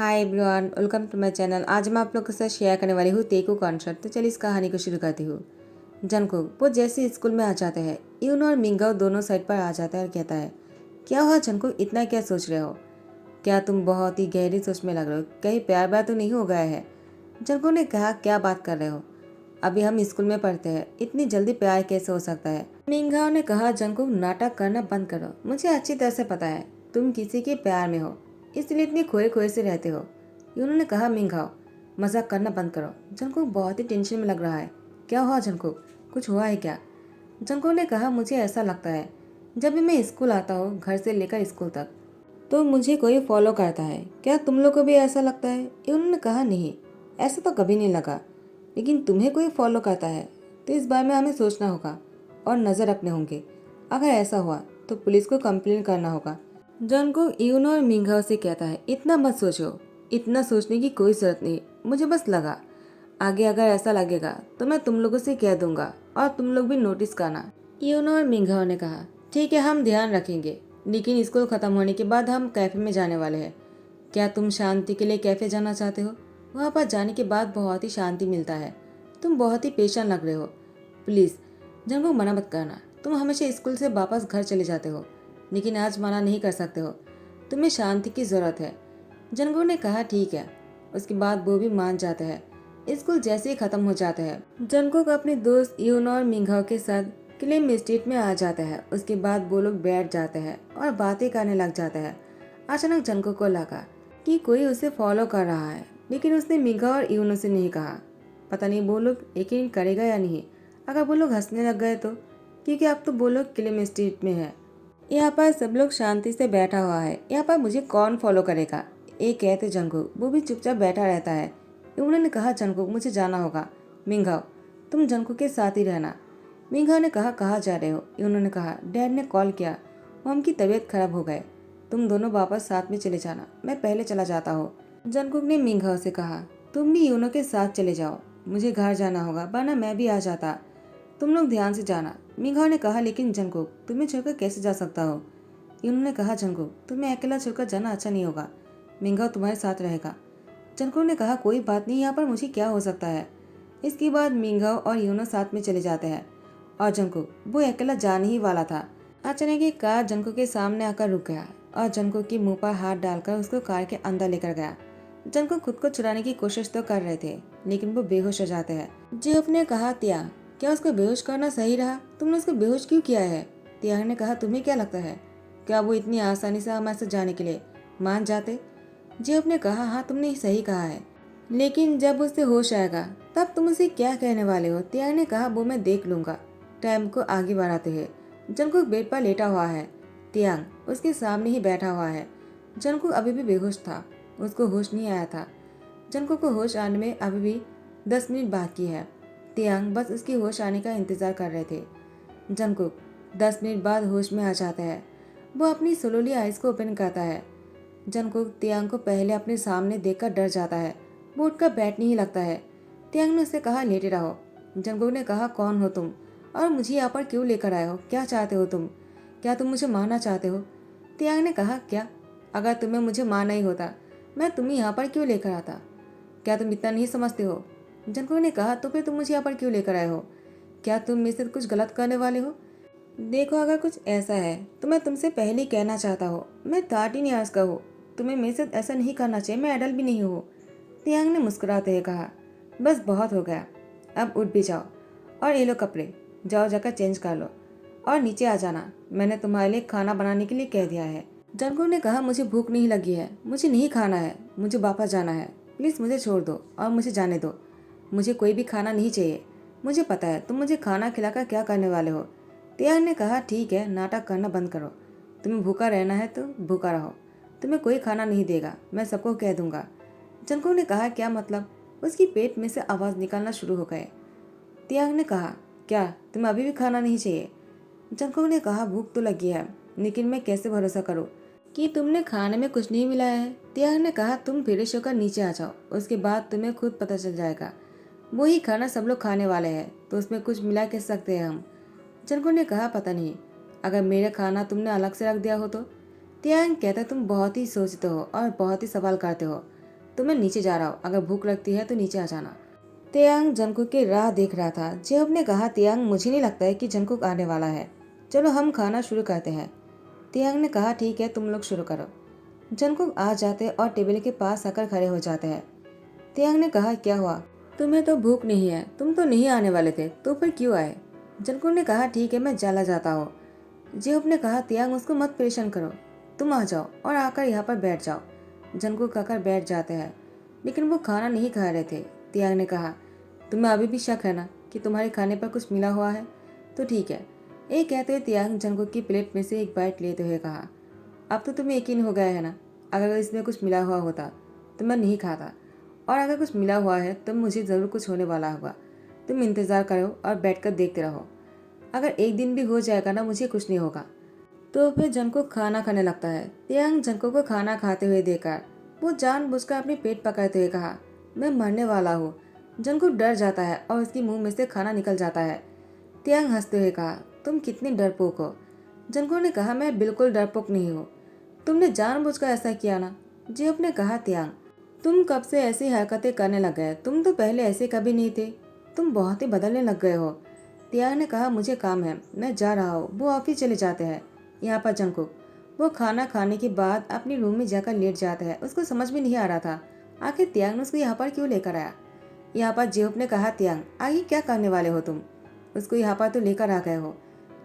Hi everyone, welcome to my channel. आज मैं आप लोग के साथ शेयर करने वाली हूँ तेकू कॉन्सर्ट। तो चलिए इस कहानी को शुरू करती हूँ। जंगकुक वो जैसे स्कूल में आ जाते हैं, यून और मिंगाओ दोनों साइड पर आ जाता है और कहता है, क्या हुआ जंगकुक, इतना क्या सोच रहे हो? क्या तुम बहुत ही गहरी सोच में लग रहे हो? कहीं प्यार व्यार तो नहीं हो गया है? जंगकुक ने कहा, क्या बात कर रहे हो? अभी हम स्कूल में पढ़ते हैं, इतनी जल्दी प्यार कैसे हो सकता है? मिंगाओ ने कहा, जंगकुक नाटक करना बंद करो। मुझे अच्छी तरह से पता है तुम किसी के प्यार में हो, इसलिए इतनी खोए खोए से रहते हो। उन्होंने कहा, मिंगाओ मजाक करना बंद करो। जंगकुक बहुत ही टेंशन में लग रहा है। क्या हुआ जंगकुक, कुछ हुआ है क्या? जंगकुक ने कहा, मुझे ऐसा लगता है जब भी मैं स्कूल आता हूँ, घर से लेकर स्कूल तक, तो मुझे कोई फॉलो करता है। क्या तुम लोग को भी ऐसा लगता है? उन्होंने कहा, नहीं, ऐसा तो कभी नहीं लगा, लेकिन तुम्हें कोई फॉलो करता है तो इस बारे में हमें सोचना होगा और नज़र रखने होंगे। अगर ऐसा हुआ तो पुलिस को कंप्लेन करना होगा। जंगकुक यून और मिंगाओ से कहता है, इतना मत सोचो, इतना सोचने की कोई जरूरत नहीं। मुझे बस लगा, आगे अगर ऐसा लगेगा तो मैं तुम लोगों से कह दूंगा और तुम लोग भी नोटिस करना। यूनो और मिंगाओ ने कहा, ठीक है, हम ध्यान रखेंगे, लेकिन स्कूल खत्म होने के बाद हम कैफे में जाने वाले हैं। क्या तुम शांति के लिए कैफे जाना चाहते हो? वहाँ पर जाने के बाद बहुत ही शांति मिलता है। तुम बहुत ही पेशेंट लग रहे हो। प्लीज जंगकुक, मना मत करना। तुम हमेशा स्कूल से वापस घर चले जाते हो, लेकिन आज मना नहीं कर सकते हो। तुम्हें शांति की जरूरत है। जंगकुक ने कहा, ठीक है। उसके बाद वो भी मान जाता है। स्कूल जैसे ही खत्म हो जाता है, जंगकुक अपने दोस्त यून और मिंगाओ के साथ क्लेम स्ट्रीट में आ जाता है। उसके बाद वो लोग बैठ जाते हैं और बातें करने लग जाता है। अचानक जंगकुक को लगा कि कोई उसे फॉलो कर रहा है, लेकिन उसने मिंगाओ और यूनो से नहीं कहा। पता नहीं वो लोग यकीन करेगा या नहीं। अगर वो लोग हंसने लग गए तो, क्योंकि अब तो वो लोग क्लेम स्ट्रीट में है। यहाँ पर सब लोग शांति से बैठा हुआ है। यहाँ पर मुझे कौन फॉलो करेगा? एक कहते जंगकुक, वो भी चुपचाप बैठा रहता है। उन्होंने कहा, जंगकुक मुझे जाना होगा। मिंगाओ, तुम जंगकुक के साथ ही रहना। मिंगाओ ने कहा, कहाँ जा रहे हो? उन्होंने कहा, डैड ने कॉल किया, मॉम की तबीयत खराब हो गए, तुम दोनों वापस साथ में चले जाना, मैं पहले चला जाता हूँ। जंगकुक ने मिंगाओ से कहा, तुम भी यूनो के साथ चले जाओ, मुझे घर जाना होगा, वरना मैं भी आ जाता। तुम लोग ध्यान से जाना। मिंगाओ ने कहा, लेकिन जंगकुक, तुम्हें छोड़कर कैसे जा सकता हो? उन्होंने कहा, जंगकुक, तुम्हें अकेला छोड़कर जाना अच्छा नहीं होगा, मिंगाओ तुम्हारे साथ रहेगा। जंगकुक ने कहा, कोई बात नहीं, यहाँ पर मुझे क्या हो सकता है। इसके बाद मिंगाओ और यूनो साथ में चले जाते हैं और जंगकुक वो अकेला जाने ही वाला था। अचानक एक कार जंगकुक के सामने आकर रुक गया और जंगकुक के मुंह पर हाथ डालकर उसको कार के अंदर लेकर गया। जंगकुक खुद को छुड़ाने की कोशिश तो कर रहे थे, लेकिन वो बेहोश हो जाते हैं। जेफ ने कहा, त्या, क्या उसको बेहोश करना सही रहा? तुमने उसको बेहोश क्यों किया है? त्या ने कहा, तुम्हें क्या लगता है, क्या वो इतनी आसानी से हमारे साथ जाने के लिए मान जाते? जेफ ने कहा, हाँ तुमने सही कहा है, लेकिन जब उसे होश आएगा तब तुम उसे क्या कहने वाले हो? त्या ने कहा, वो मैं देख लूंगा। टाइम को आगे बढ़ाते हुए जंगकुक बेड पर लेटा हुआ है। तियांग उसके सामने ही बैठा हुआ है। जंगकुक अभी भी बेहोश था, उसको होश नहीं आया था। जंगकुक को होश आने में अभी भी 10 मिनट बाकी है। तियांग बस उसकी होश आने का इंतजार कर रहे थे। जंगकुक 10 मिनट बाद होश में आ जाता है। वो अपनी स्लोली आइज को ओपन करता है। जंगकुक तियांग को पहले अपने सामने देखकर डर जाता है। वो उठकर बैठने ही लगता है। तियांग ने उससे कहा, लेटे रहो। जंगकुक ने कहा, कौन हो तुम और मुझे यहाँ पर क्यों लेकर आए हो? क्या चाहते हो तुम? क्या तुम मुझे मारना चाहते हो? तियांग ने कहा, क्या? अगर तुम्हें मुझे मारना ही होता, मैं तुम्हें यहाँ पर क्यों लेकर आता? क्या तुम इतना नहीं समझते हो? जंगकुक ने कहा, तो फिर तुम मुझे यहाँ पर क्यों लेकर आए हो? क्या तुम मेरे से कुछ गलत करने वाले हो? देखो, अगर कुछ ऐसा है तो मैं तुमसे पहले ही कहना चाहता हूँ, मैं 13 इयर्स का हूँ। तुम्हें मेरे साथ ऐसा नहीं करना चाहिए, मैं एडल्ट भी नहीं हूँ। तियांग ने मुस्कुराते हुए कहा, बस बहुत हो गया, अब उठ भी जाओ और ये लो कपड़े, जाओ जाकर चेंज कर लो और नीचे आ जाना, मैंने तुम्हारे लिए खाना बनाने के लिए कह दिया है। जंगकुक ने कहा, मुझे भूख नहीं लगी है, मुझे नहीं खाना है, मुझे वापस जाना है, प्लीज़ मुझे छोड़ दो और मुझे जाने दो। मुझे कोई भी खाना नहीं चाहिए। मुझे पता है तुम मुझे खाना खिलाकर क्या करने वाले हो। तियांग ने कहा, ठीक है, नाटक करना बंद करो। तुम्हें भूखा रहना है तो भूखा रहो, तुम्हें कोई खाना नहीं देगा, मैं सबको कह दूंगा। जंगकुक ने कहा, क्या मतलब? उसकी पेट में से आवाज़ निकालना शुरू हो गए। तियांग ने कहा, क्या तुम्हें अभी भी खाना नहीं चाहिए? जंगकुक ने कहा, भूख तो लगी है, लेकिन मैं कैसे भरोसा करूं कि तुमने खाने में कुछ नहीं मिलाया है? तियांग ने कहा, तुम फ्रेश होकर नीचे आ जाओ, उसके बाद तुम्हें खुद पता चल जाएगा। वही खाना सब लोग खाने वाले हैं, तो उसमें कुछ मिला कैसे सकते हैं हम? जंगकुक ने कहा, पता नहीं, अगर मेरा खाना तुमने अलग से रख दिया हो तो? तियांग कहता, तुम बहुत ही सोचते हो और बहुत ही सवाल करते हो। तो मैं नीचे जा रहा हूँ, अगर भूख लगती है तो नीचे आ जाना। तियांग जंगकुक की राह देख रहा था। जेहोब ने कहा, तियांग मुझे नहीं लगता है कि जंगकुक आने वाला है, चलो हम खाना शुरू करते हैं। तियांग ने कहा, ठीक है तुम लोग शुरू करो। जंगकुक आ जाते और टेबल के पास आकर खड़े हो जाते हैं। तियांग ने कहा, क्या हुआ, तुम्हें तो भूख नहीं है, तुम तो नहीं आने वाले थे, तो फिर क्यों आए? जंगकुक ने कहा, ठीक है मैं चला जाता हूँ। जेहोब ने कहा, तियांग उसको मत परेशान करो, तुम आ जाओ और आकर यहाँ पर बैठ जाओ। जंगकुक आकर बैठ जाते हैं, लेकिन वो खाना नहीं खा रहे थे। तियांग ने कहा, तुम्हें अभी भी शक है ना कि तुम्हारे खाने पर कुछ मिला हुआ है? तो ठीक है। ये कहते हुए तियांग जंगकुक की प्लेट में से एक बाइट लेते हुए कहा, अब तो तुम्हें यकीन हो गया है ना, अगर इसमें कुछ मिला हुआ होता तो मैं नहीं खाता, और अगर कुछ मिला हुआ है तो मुझे ज़रूर कुछ होने वाला होगा। तुम इंतज़ार करो और बैठकर देखते रहो, अगर एक दिन भी हो जाएगा ना मुझे कुछ नहीं होगा। तो फिर जंगकुक खाना खाने लगता है। तियांग जंगकुक को खाना खाते हुए देखकर वो जानबूझकर अपनी पेट पकड़ते हुए कहा, मैं मरने वाला हूँ। जंगकुक डर जाता है और उसके मुंह में से खाना निकल जाता है। तियांग हंसते हुए कहा, तुम कितनी डरपोक हो। जंगकुक ने कहा, मैं बिल्कुल डरपोक नहीं हूँ, तुमने जानबूझकर ऐसा किया ना। जेब ने कहा, तियांग तुम कब से ऐसी हरकतें करने लग गए, तुम तो पहले ऐसे कभी नहीं थे, तुम बहुत ही बदलने लग गए हो। तियांग ने कहा, मुझे काम है, मैं जा रहा हूँ। वो ऑफिस चले जाते हैं। यहाँ पर जंगकुक वो खाना खाने के बाद अपनी रूम में जाकर लेट जाता है। उसको समझ में नहीं आ रहा था आखिर तियांग ने उसको यहाँ पर क्यों लेकर आया। यहाँ पर जेब ने कहा, तियांग आगे क्या करने वाले हो तुम, उसको यहाँ पर तो लेकर आ गए हो,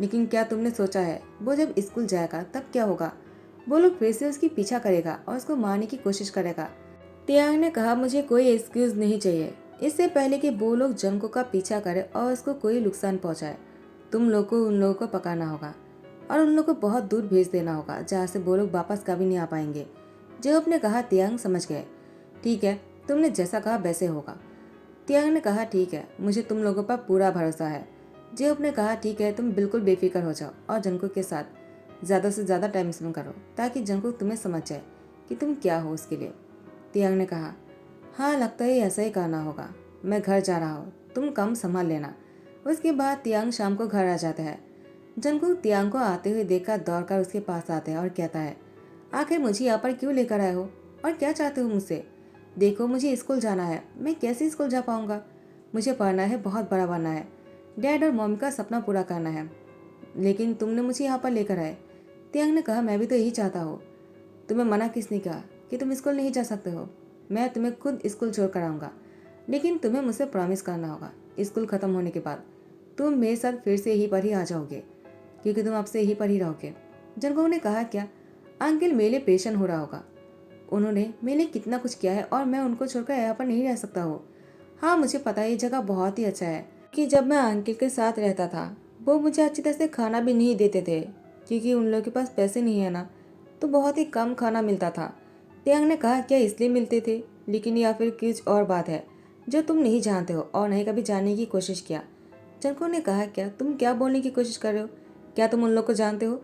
लेकिन क्या तुमने सोचा है वो जब स्कूल जाएगा तब क्या होगा? वो लोग फिर से उसकी पीछा करेगा और उसको मारने की कोशिश करेगा। तियांग ने कहा, मुझे कोई एक्सक्यूज नहीं चाहिए, इससे पहले कि वो लोग जंगकुक का पीछा करे और उसको कोई नुकसान पहुंचाए। तुम लोग को उन लोगों को पकड़ना होगा और उन लोगों को बहुत दूर भेज देना होगा जहाँ से वो लोग वापस कभी नहीं आ पाएंगे। जेब ने कहा, तियांग समझ गए, ठीक है तुमने जैसा कहा वैसे होगा। तियांग ने कहा, ठीक है मुझे तुम लोगों पर पूरा भरोसा है। जेब ने कहा, ठीक है तुम बिल्कुल बेफिक्र हो जाओ और जंगकुक के साथ ज़्यादा से ज़्यादा टाइम स्पेंड करो ताकि जंगकुक तुम्हें समझ जाए कि तुम क्या हो उसके लिए। तियांग ने कहा, हाँ लगता है ऐसा ही करना होगा, मैं घर जा रहा हूँ, तुम काम संभाल लेना। उसके बाद तियांग शाम को घर आ जाता है। जंगकुक तियांग को आते हुए देखकर दौड़कर उसके पास आता है और कहता है, आखिर मुझे यहाँ पर क्यों लेकर आए हो और क्या चाहते हो मुझसे? देखो मुझे स्कूल जाना है, मैं कैसे स्कूल जा पाऊंगा? मुझे पढ़ना है, बहुत बड़ा बनना है, डैड और मॉम का सपना पूरा करना है, लेकिन तुमने मुझे यहाँ पर लेकर आए। तियांग ने कहा, मैं भी तो यही चाहता हूँ, तुम्हें मना किसने कहा कि तुम स्कूल नहीं जा सकते हो? मैं तुम्हें खुद स्कूल छोड़ कर आऊँगा, लेकिन तुम्हें मुझसे प्रॉमिस करना होगा स्कूल ख़त्म होने के बाद तुम मेरे साथ फिर से यहीं पर ही आ जाओगे, क्योंकि तुम अब से यहीं पर ही रहोगे। जंगकुक ने कहा, क्या अंकल मेरे लिए परेशान हो रहा होगा, उन्होंने मेरे लिए कितना कुछ किया है और मैं उनको छोड़कर यहाँ पर नहीं रह सकता हूँ। हाँ मुझे पता है ये जगह बहुत ही अच्छा है, कि जब मैं अंकल के साथ रहता था वो मुझे अच्छी तरह से खाना भी नहीं देते थे, क्योंकि उन लोगों के पास पैसे नहीं है ना, तो बहुत ही कम खाना मिलता था। तियांग ने कहा, क्या इसलिए मिलते थे, लेकिन या फिर कुछ और बात है जो तुम नहीं जानते हो और नहीं कभी जानने की कोशिश किया? जंगकुक ने कहा, क्या तुम क्या बोलने की कोशिश कर रहे हो? क्या तुम उन लोग को जानते हो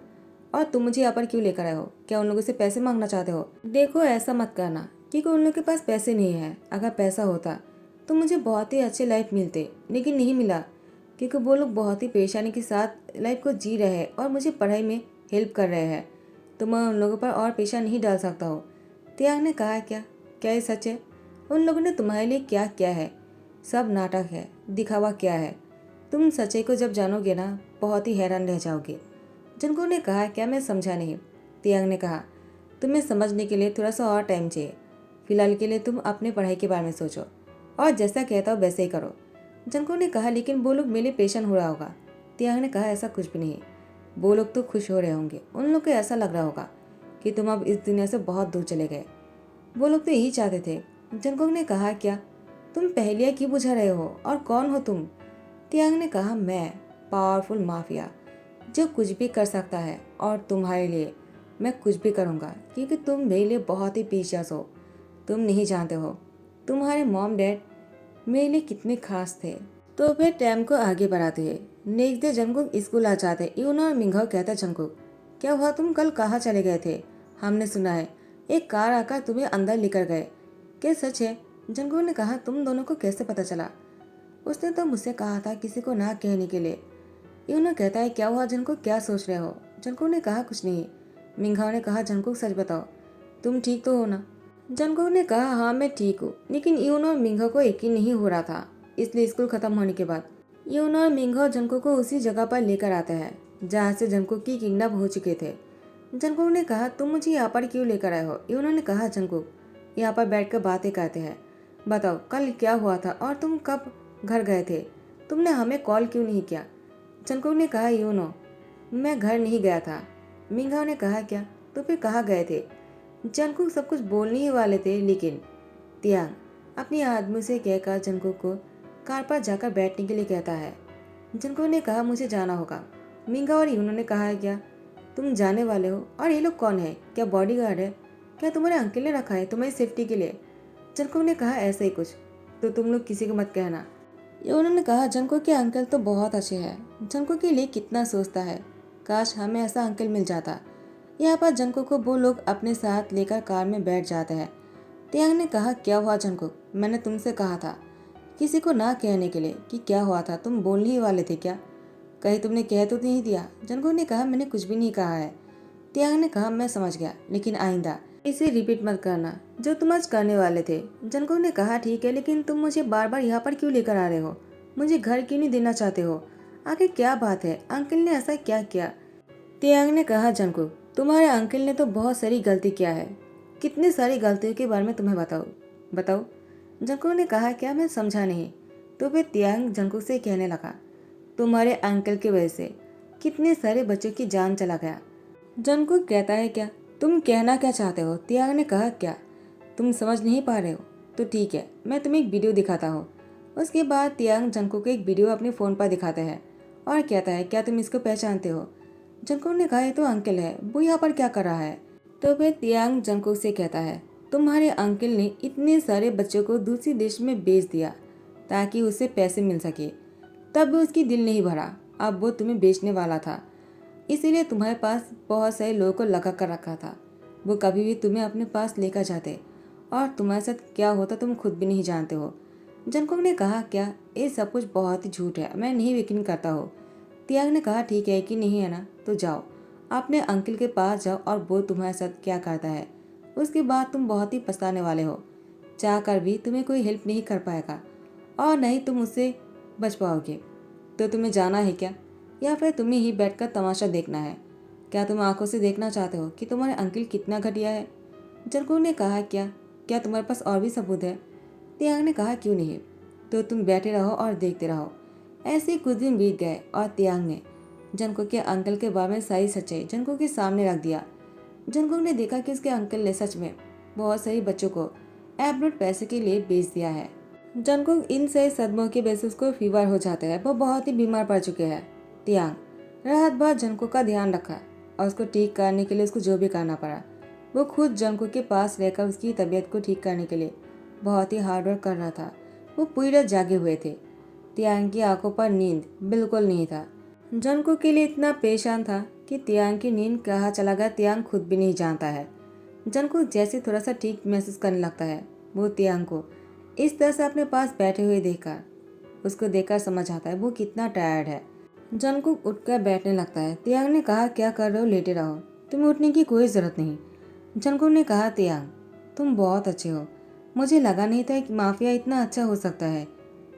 और तुम मुझे यहाँ पर क्यों लेकर आए हो? क्या उन लोगों से पैसे मांगना चाहते हो? देखो ऐसा मत करना, क्योंकि उन लोगों के पास पैसे नहीं है। अगर पैसा होता तो मुझे बहुत ही अच्छे लाइफ मिलते, लेकिन नहीं मिला, क्योंकि वो लोग बहुत ही परेशानी के साथ लाइफ को जी रहे हैं और मुझे पढ़ाई में हेल्प कर रहे हैं, तो मैं उन लोगों पर और पेशा नहीं डाल सकता हूँ। तियांग ने कहा, क्या ये सच है? उन लोगों ने तुम्हारे लिए क्या किया है? सब नाटक है, दिखावा क्या है? तुम सच्चाई को जब जानोगे ना बहुत ही हैरान रह जाओगे। जंगकुक ने कहा, क्या मैं समझा नहीं? तियांग ने कहा, तुम्हें समझने के लिए थोड़ा सा और टाइम चाहिए, फिलहाल के लिए तुम अपने पढ़ाई के बारे में सोचो और जैसा कहता हो वैसे ही करो। जंगकुक ने कहा, लेकिन वो लोग मेरे पेशेंट हो रहा होगा। तियांग ने कहा, ऐसा कुछ भी नहीं, वो लोग तो खुश हो रहे होंगे, उन लोग को ऐसा लग रहा होगा कि तुम अब इस दुनिया से बहुत दूर चले गए, वो लोग तो यही चाहते थे। जंगकुक ने कहा, क्या तुम पहेलियाँ क्यों बुझा रहे हो और कौन हो तुम? तियांग ने कहा, मैं पावरफुल माफिया जो कुछ भी कर सकता है, और तुम्हारे लिए मैं कुछ भी करूँगा, क्योंकि तुम मेरे लिए बहुत ही प्रीशियस हो। तुम नहीं जानते हो तुम्हारे मॉम डैड मेरे लिए कितने खास थे। तो फिर टाइम को आगे बढ़ाते हैं। नेक्स्ट डे जंगकुक स्कूल आ जाते। यून और मिंघाओ कहता, जंगकुक क्या हुआ, तुम कल कहाँ चले गए थे? हमने सुना है एक कार आकर तुम्हें अंदर लेकर गए, क्या सच है? जंगकुक ने कहा, तुम दोनों को कैसे पता चला? उसने तो मुझसे कहा था किसी को ना कहने के लिए। यूनो कहता है, क्या हुआ जंगकुक, क्या सोच रहे हो? जंगकुक ने कहा, कुछ नहीं। मिंघाओ ने कहा, जंगकुक सच बताओ तुम ठीक तो हो ना? जंगकुक ने कहा हाँ मैं ठीक हूँ, लेकिन यून और मिंगो को यकीन नहीं हो रहा था। इसलिए स्कूल खत्म होने के बाद यून और मिंगो जंगकुक को उसी जगह पर लेकर आते हैं जहाँ से जंगकुक की किडनैप हो चुके थे। जंगकुक ने कहा तुम मुझे यहाँ पर क्यों लेकर आए हो? यून ने कहा जंगकुक यहाँ पर बैठकर बातें करते हैं, बताओ कल क्या हुआ था और तुम कब घर गए थे? तुमने हमें कॉल क्यों नहीं किया? जंगकुक ने कहा यूनो मैं घर नहीं गया था। मिंगो ने कहा क्या, तो फिर कहाँ गए थे? जंगकुक सब कुछ बोलने ही वाले थे, लेकिन तियांग अपनी आदमी से कहकर जंगकुक को कार पर जाकर बैठने के लिए कहता है। जंगकुक ने कहा मुझे जाना होगा। मिंगा और यूनो ने कहा है क्या तुम जाने वाले हो? और ये लोग कौन है? क्या बॉडीगार्ड है? क्या तुम्हारे अंकल ने रखा है तुम्हारी सेफ्टी के लिए? जंगकुक ने कहा ऐसा ही कुछ, तो तुम लोग किसी को मत कहना। यूनो ने कहा जंगकुक के अंकल तो बहुत अच्छे हैं, जंगकुक के लिए कितना सोचता है, काश हमें ऐसा अंकल मिल जाता। यहाँ पर जंगकुक को वो लोग अपने साथ लेकर कार में बैठ जाते हैं। तियांग ने कहा क्या हुआ जंगकुक, मैंने तुमसे कहा था किसी को ना कहने के लिए कि क्या हुआ था, तुम बोलने ही वाले थे क्या? कहीं तुमने कह तो नहीं दिया? जंगकुक ने कहा मैंने कुछ भी नहीं कहा है। तियांग ने कहा मैं समझ गया, लेकिन आइंदा इसे रिपीट मत करना जो तुम आज करने वाले थे। जंगकुक ने कहा ठीक है, लेकिन तुम मुझे बार बार यहाँ पर क्यों लेकर आ रहे हो? मुझे घर क्यों नहीं देना चाहते हो? आखिर क्या बात है? अंकल ने ऐसा क्या किया? तियांग ने कहा जंगकुक तुम्हारे अंकल ने तो बहुत सारी गलती किया है, कितनी सारी गलतियों के बारे में तुम्हें बताओ बताओ। जंगकुक ने कहा क्या, मैं समझा नहीं। तो फिर तियांग जंगकुक से कहने लगा तुम्हारे अंकल की वजह से कितने सारे बच्चों की जान चला गया। जंगकुक कहता है क्या, तुम कहना क्या चाहते हो? तियांग ने कहा क्या तुम समझ नहीं पा रहे हो? तो ठीक है मैं तुम्हें एक वीडियो दिखाता हूँ। उसके बाद तियांग जंगकुक को एक वीडियो अपने फ़ोन पर दिखाते हैं और कहता है क्या तुम इसको पहचानते हो? जंगकुक ने कहा ये तो अंकल है, वो यहाँ पर क्या कर रहा है? तो फिर तियांग जंगकुक से कहता है तुम्हारे अंकल ने इतने सारे बच्चों को दूसरे देश में बेच दिया ताकि उसे पैसे मिल सके, तब भी उसकी दिल नहीं भरा। अब वो तुम्हें बेचने वाला था, इसीलिए तुम्हारे पास बहुत सारे लोगों को लगा कर रखा था। वो कभी भी तुम्हें अपने पास लेकर जाते और तुम्हारे साथ क्या होता तुम खुद भी नहीं जानते हो। जंगकुक ने कहा क्या ये सब कुछ बहुत ही झूठ है, मैं नहीं यकीन करता हूँ। तियांग ने कहा ठीक है कि नहीं है ना, तो जाओ अपने अंकल के पास जाओ और वो तुम्हारे साथ क्या करता है उसके बाद तुम बहुत ही पछताने वाले हो। चाह कर भी तुम्हें कोई हेल्प नहीं कर पाएगा और नहीं तुम उससे बच पाओगे। तो तुम्हें जाना है क्या, या फिर तुम्हें ही बैठकर तमाशा देखना है? क्या तुम आंखों से देखना चाहते हो कि तुम्हारे अंकल कितना घटिया है? जंगकुक ने कहा क्या क्या तुम्हारे पास और भी सबूत है? तियांग ने कहा क्यों नहीं, तो तुम बैठे रहो और देखते रहो। ऐसे ही कुछ दिन बीत गए और तियांग ने जंगकुक के अंकल के बारे में सारी सच्चाई जंगकुक के सामने रख दिया। जंगकुक ने देखा कि उसके अंकल ने सच में बहुत सारे बच्चों को एब्रोड पैसे के लिए बेच दिया है। जंगकुक इन सही सदमों की वजह से उसको फीवर हो जाता है, वो बहुत ही बीमार पड़ चुके हैं। तियांग रात भर जंगकुक का ध्यान रखा और उसको ठीक करने के लिए उसको जो भी करना पड़ा, वो खुद जंगकुक के पास रहकर उसकी तबीयत को ठीक करने के लिए बहुत ही हार्ड वर्क कर रहा था। वो पूरी रात जागे हुए थे। तियांग की आंखों पर नींद बिल्कुल नहीं था। जंगकुक के लिए इतना परेशान था कि तियांग की नींद कहाँ चला गया तियांग खुद भी नहीं जानता है। जंगकुक जैसे थोड़ा सा ठीक महसूस करने लगता है, वो तियांग को इस तरह से अपने पास बैठे हुए देखकर उसको देखकर समझ आता है वो कितना टायर्ड है। जंगकुक उठकर बैठने लगता है। तियांग ने कहा क्या कर रहे हो, लेटे रहो, तुम्हें उठने की कोई ज़रूरत नहीं। जंगकुक ने कहा तियांग तुम बहुत अच्छे हो, मुझे लगा नहीं था कि माफिया इतना अच्छा हो सकता है,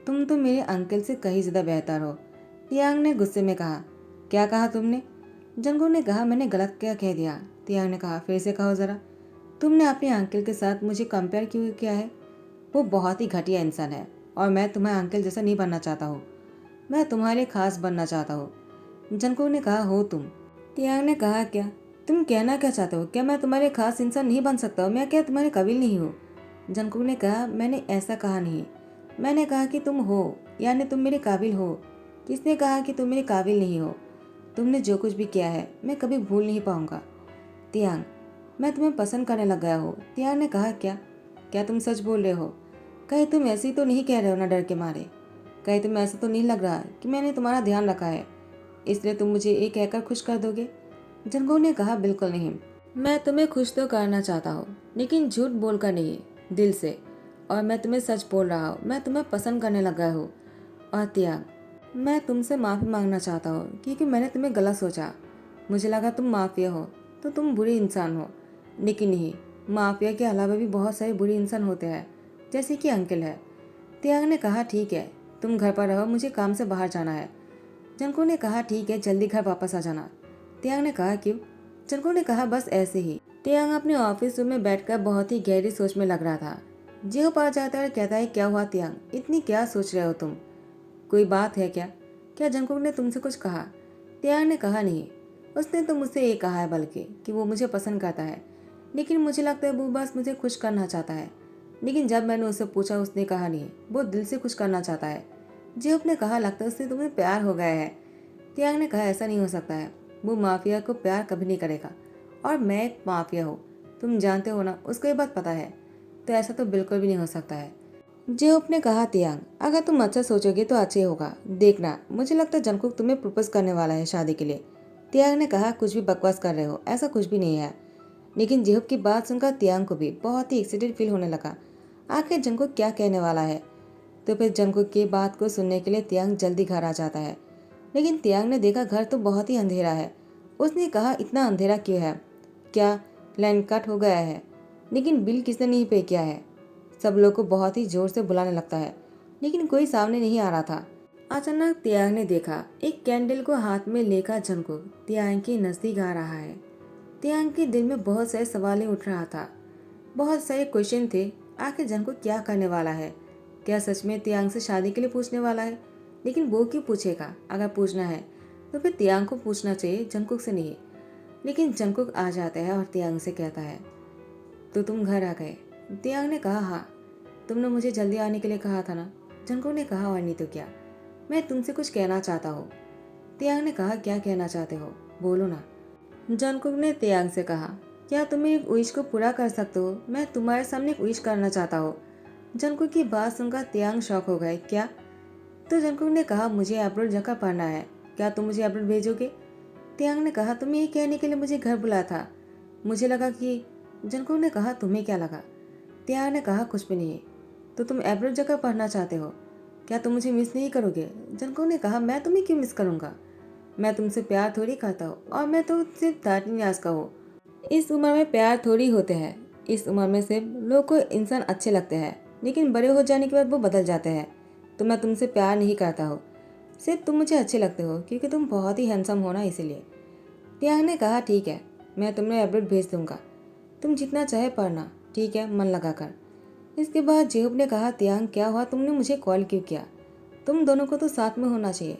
तुम तो मेरे अंकल से कहीं ज़्यादा बेहतर हो। तियांग ने गुस्से में कहा क्या कहा तुमने? जंगकुक ने कहा मैंने गलत क्या कह दिया? तियांग ने कहा फिर से कहो ज़रा, तुमने अपने अंकल के साथ मुझे कंपेयर क्यों किया है? वो बहुत ही घटिया इंसान है और मैं तुम्हारे अंकल जैसा नहीं बनना चाहता हूँ, मैं तुम्हारे लिए खास बनना चाहता हूँ। जंगकुक ने कहा हो तुम? तियांग ने कहा क्या तुम कहना क्या चाहते हो, क्या मैं तुम्हारे खास इंसान नहीं बन सकता हूँ? मैं क्या तुम्हारे काबिल नहीं हूँ? जंगकुक ने कहा मैंने ऐसा कहा नहीं, मैंने कहा कि तुम हो, यानी तुम मेरे काबिल हो। किसने कहा कि तुम मेरे काबिल नहीं हो? तुमने जो कुछ भी किया है मैं कभी भूल नहीं पाऊंगा। तियांग मैं तुम्हें पसंद करने लग गया हूँ। तियांग ने कहा क्या क्या तुम सच बोल रहे हो? कहीं तुम ऐसे ही तो नहीं कह रहे हो ना डर के मारे? कहीं तुम्हें ऐसा तो नहीं लग रहा कि मैंने तुम्हारा ध्यान रखा है इसलिए तुम मुझे ये कहकर खुश कर दोगे? जंगकुक ने कहा बिल्कुल नहीं, मैं तुम्हें खुश तो करना चाहता हूँ लेकिन झूठ बोलकर नहीं, दिल से। और मैं तुम्हें सच बोल रहा हूँ, मैं तुम्हें पसंद करने लगा हूँ। और त्याग मैं तुमसे माफ़ी मांगना चाहता हूँ क्योंकि मैंने तुम्हें गलत सोचा। मुझे लगा तुम माफिया हो तो तुम बुरे इंसान हो, लेकिन नहीं, माफिया के अलावा भी बहुत सारे बुरे इंसान होते हैं, जैसे कि अंकल है। तियांग ने कहा ठीक है, तुम घर पर रहो, मुझे काम से बाहर जाना है। जंको ने कहा ठीक है, जल्दी घर वापस आ जाना। तियांग ने कहा क्यों? जंको ने कहा बस ऐसे ही। तियांग अपने ऑफिस रूम में बैठकर बहुत ही गहरी सोच में लग रहा था। जेहोप आ जाता है और कहता है क्या हुआ तियांग, इतनी क्या सोच रहे हो तुम? कोई बात है क्या? क्या जंकुक ने तुमसे कुछ कहा? तियांग ने कहा नहीं, उसने तो मुझसे ये कहा है बल्कि कि वो मुझे पसंद करता है, लेकिन मुझे लगता है वो बस मुझे खुश करना चाहता है। लेकिन जब मैंने उससे पूछा उसने कहा नहीं, वो दिल से खुश करना चाहता है। जेहोप ने कहा लगता है उससे तुम्हें प्यार हो गया है। तियांग ने कहा ऐसा नहीं हो सकता है, वो माफिया को प्यार कभी नहीं करेगा और मैं एक माफिया हूँ, तुम जानते हो ना, उसको ये बात पता है, तो ऐसा तो बिल्कुल भी नहीं हो सकता है। जेहोप ने कहा तियांग अगर तुम अच्छा सोचोगे तो अच्छा ही होगा, देखना मुझे लगता है जंकुक तुम्हें प्रपोज करने वाला है शादी के लिए। तियांग ने कहा कुछ भी बकवास कर रहे हो, ऐसा कुछ भी नहीं है। लेकिन जेहोप की बात सुनकर तियांग को भी बहुत ही एक्साइटेड फील होने लगा, आखिर जंकुक क्या कहने वाला है। तो फिर जंकुक की बात को सुनने के लिए तियांग जल्दी घर आ जाता है। लेकिन तियांग ने देखा घर तो बहुत ही अंधेरा है। उसने कहा इतना अंधेरा क्यों है, क्या लाइन कट हो गया है? लेकिन बिल किसने नहीं पे किया है? सब लोग को बहुत ही जोर से बुलाने लगता है, लेकिन कोई सामने नहीं आ रहा था। अचानक तियांग ने देखा एक कैंडल को हाथ में लेकर जंकुक तियांग के नजदीक आ रहा है। तियांग के दिल में बहुत सारे सवालें उठ रहा था, बहुत सारे क्वेश्चन थे। आखिर जंकुक क्या करने वाला है? क्या सच में तियांग से शादी के लिए पूछने वाला है? लेकिन वो क्यों पूछेगा? अगर पूछना है तो फिर तियांग को पूछना चाहिए, जंकुक से नहीं। लेकिन जंकुक आ जाता है और तियांग से कहता है तो तुम घर आ गए? तियांग ने कहा हाँ, तुमने मुझे जल्दी आने के लिए कहा था ना। जंकुक ने कहा और नहीं तो क्या, मैं तुमसे कुछ कहना चाहता हूँ। तियांग ने कहा क्या कहना चाहते हो, बोलो ना। जंकुक ने तियांग से कहा क्या तुम एक विश को पूरा कर सकते हो? मैं तुम्हारे सामने एक विश करना चाहता हूँ। जंकुक की बात सुनकर तियांग शॉक हो गए, क्या? तो जंकुक ने कहा मुझे अब्रोड जगह पढ़ना है, क्या तुम मुझे अब्रोड भेजोगे? तियांग ने कहा तुम्हें ये कहने के लिए मुझे घर बुलाया था, मुझे लगा कि। जंकुक ने कहा तुम्हें क्या लगा? तियांग ने कहा कुछ भी नहीं। तो तुम अब्रोड जगह पढ़ना चाहते हो, क्या तुम मुझे मिस नहीं करोगे? जंकुक ने कहा मैं तुम्हें क्यों मिस करूंगा, मैं तुमसे प्यार थोड़ी करता हूँ और मैं तो सिर्फ 13 इयर्स का हूँ। इस उम्र में प्यार थोड़ी होते हैं, इस उम्र में सिर्फ लोग को इंसान अच्छे लगते हैं, लेकिन बड़े हो जाने के बाद वो बदल जाते हैं। तो मैं तुमसे प्यार नहीं करता हूँ, सिर्फ तुम मुझे अच्छे लगते हो क्योंकि तुम बहुत ही हैंडसम हो ना, इसीलिए। तियांग ने कहा ठीक है, मैं तुम्हें अपडेट भेज दूंगा, तुम जितना चाहे पढ़ना, ठीक है, मन लगा कर। इसके बाद जेहूब ने कहा तियांग क्या हुआ, तुमने मुझे कॉल क्यों किया? तुम दोनों को तो साथ में होना चाहिए।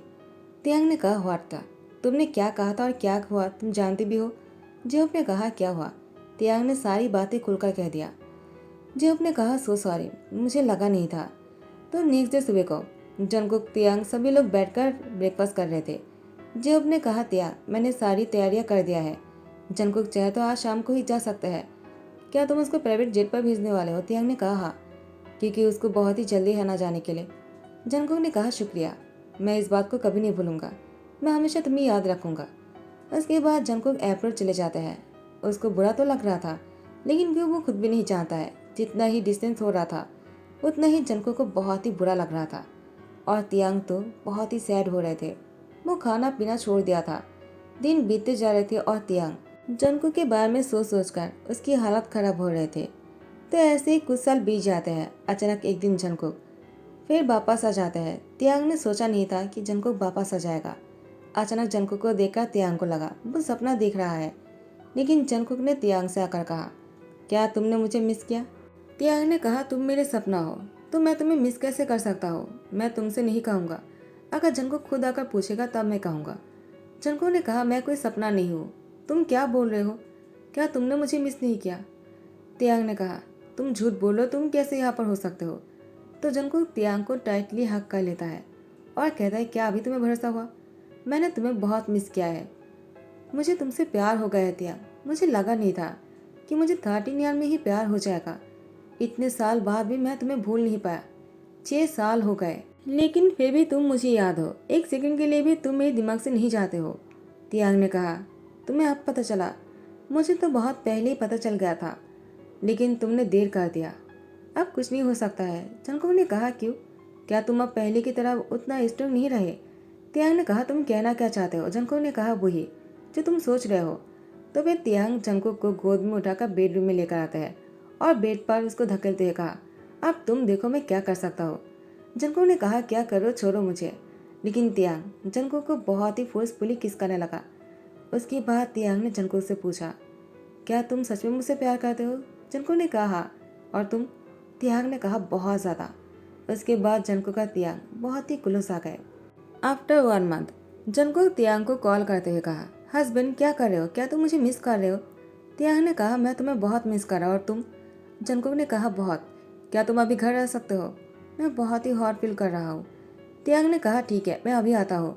तियांग ने कहा व्हाट था, तुमने क्या कहा था और क्या हुआ तुम जानती भी हो। जेहूब ने कहा क्या हुआ? तियांग ने सारी बातें खुलकर कह दिया। जेहूब ने कहा सो सॉरी, मुझे लगा नहीं था। तो नेक्स्ट डे सुबह को जंकुक तियांग सभी लोग बैठकर ब्रेकफास्ट कर रहे थे। जेहूब ने कहा तियांग मैंने सारी तैयारियां कर दिया है, जंकुक चाहे तो आज शाम को ही जा सकता है, क्या तुम उसको प्राइवेट जेट पर भेजने वाले हो? तियांग ने कहा हाँ, क्योंकि उसको बहुत ही जल्दी है ना जाने के लिए। जंकुक ने कहा शुक्रिया, मैं इस बात को कभी नहीं भूलूंगा, मैं हमेशा तुम्हें याद रखूंगा। उसके बाद जंकुक एयरपोर्ट चले जाते हैं। उसको बुरा तो लग रहा था, लेकिन वो खुद भी नहीं चाहता है। जितना ही डिस्टेंस हो रहा था उतना ही जंकुक को बहुत ही बुरा लग रहा था और तियांग तो बहुत ही सैड हो रहे थे। वो खाना पीना छोड़ दिया था। दिन बीतते जा रहे थे और तियांग जंकुक के बारे में सोच सोचकर उसकी हालत खराब हो रहे थे। तो ऐसे ही कुछ साल बीत जाते हैं। अचानक एक दिन जंकुक फिर वापस आ जाता है। तियांग ने सोचा नहीं था कि जंकुक वापस आ जाएगा। अचानक जंकुक को देखकर तियांग को लगा वो सपना देख रहा है। लेकिन जंकुक ने तियांग से आकर कहा क्या तुमने मुझे मिस किया? तियांग ने कहा तुम मेरे सपना हो तो मैं तुम्हें मिस कैसे कर सकता हूँ, मैं तुमसे नहीं कहूँगा, अगर जंकुक खुद आकर पूछेगा तब मैं कहूँगा। जंकुक ने कहा मैं कोई सपना नहीं हूँ, तुम क्या बोल रहे हो, क्या तुमने मुझे मिस नहीं किया? तियांग ने कहा तुम झूठ बोलो, तुम कैसे यहाँ पर हो सकते हो? तो जंकुक तियांग को टाइटली हक कर लेता है और कहता है क्या अभी तुम्हें भरोसा हुआ? मैंने तुम्हें बहुत मिस किया है, मुझे तुमसे प्यार हो गया है तियांग, मुझे लगा नहीं था कि मुझे 13 ईयर में ही प्यार हो जाएगा। इतने साल बाद भी मैं तुम्हें भूल नहीं पाया, 6 साल हो गए, लेकिन फिर भी तुम मुझे याद हो, एक सेकंड के लिए भी तुम मेरे दिमाग से नहीं जाते हो। तियांग ने कहा तुम्हें अब पता चला, मुझे तो बहुत पहले ही पता चल गया था, लेकिन तुमने देर कर दिया, अब कुछ नहीं हो सकता है। जंकुक ने कहा क्यों, क्या तुम अब पहले की तरह उतना स्ट्रांग नहीं रहे? तियांग ने कहा तुम कहना क्या चाहते हो? जंकुक ने कहा वही जो तुम सोच रहे हो। तो फिर तियांग जंकुक को गोद में उठाकर बेडरूम में लेकर आता है और बेड पर उसको धकेलते हुए कहा, अब तुम देखो मैं क्या कर सकता हूँ। जंगकुक ने कहा, क्या करो, छोड़ो मुझे। लेकिन तियांग जंगकुक को बहुत ही फोर्सफुली किस करने लगा। उसके बाद तियांग ने जंगकुक से पूछा, क्या तुम सच में मुझसे प्यार करते हो? जंगकुक ने कहा, हाँ। और तुम? तियांग ने कहा, बहुत ज़्यादा। उसके बाद जंगकुक का तियांग बहुत ही क्लोज आ गए। आफ्टर 1 मंथ जंगकुक तियांग को कॉल करते हुए कहा, हस्बैंड क्या कर रहे हो? क्या तुम मुझे मिस कर रहे हो? तियांग ने कहा, मैं तुम्हें बहुत मिस कर रहा हूँ। और तुम? जंगकुक ने कहा, बहुत। क्या तुम अभी घर आ सकते हो? मैं बहुत ही हॉट फील कर रहा हूँ। तियांग ने कहा, ठीक है, मैं अभी आता हूँ।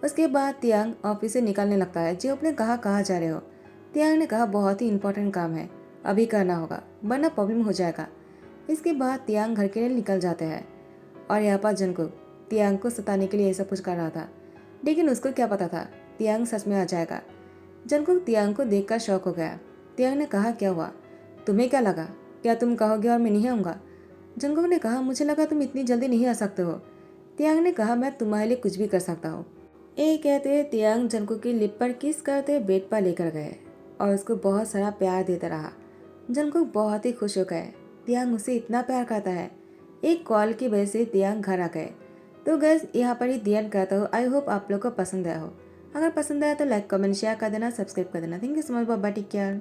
उसके बाद तियांग ऑफिस से निकलने लगता है। जो अपने कहा, कहाँ जा रहे हो? तियांग ने कहा, बहुत ही इंपॉर्टेंट काम है, अभी करना होगा वरना प्रॉब्लम हो जाएगा। इसके बाद तियांग घर के लिए निकल जाते हैं। और यहाँ पर जंगकुक तियांग को सताने के लिए ये सब कुछ कर रहा था, लेकिन उसको क्या पता था तियांग सच में आ जाएगा। जंगकुक तियांग को देखकर शॉक हो गया। तियांग ने कहा, क्या हुआ? तुम्हें क्या लगा? क्या तुम कहोगे और मैं नहीं आऊँगा? जंगकुक ने कहा, मुझे लगा तुम इतनी जल्दी नहीं आ सकते हो। तियांग ने कहा, मैं तुम्हारे लिए कुछ भी कर सकता हूँ। ये कहते हुए तियांग जंगकुक की लिप पर किस करते हुए बेड पर लेकर गए और उसको बहुत सारा प्यार देता रहा। जंगकुक बहुत ही खुश हो गए। तियांग उसे इतना प्यार करता है। एक कॉल की वजह से तियांग घर आ गए। तो गैस यहाँ पर ही दी एंड करता हूँ। आई होप आप लोग को पसंद आया हो। अगर पसंद आया तो लाइक कमेंट शेयर कर देना, सब्सक्राइब कर देना। Thank you so much, bye bye, take care.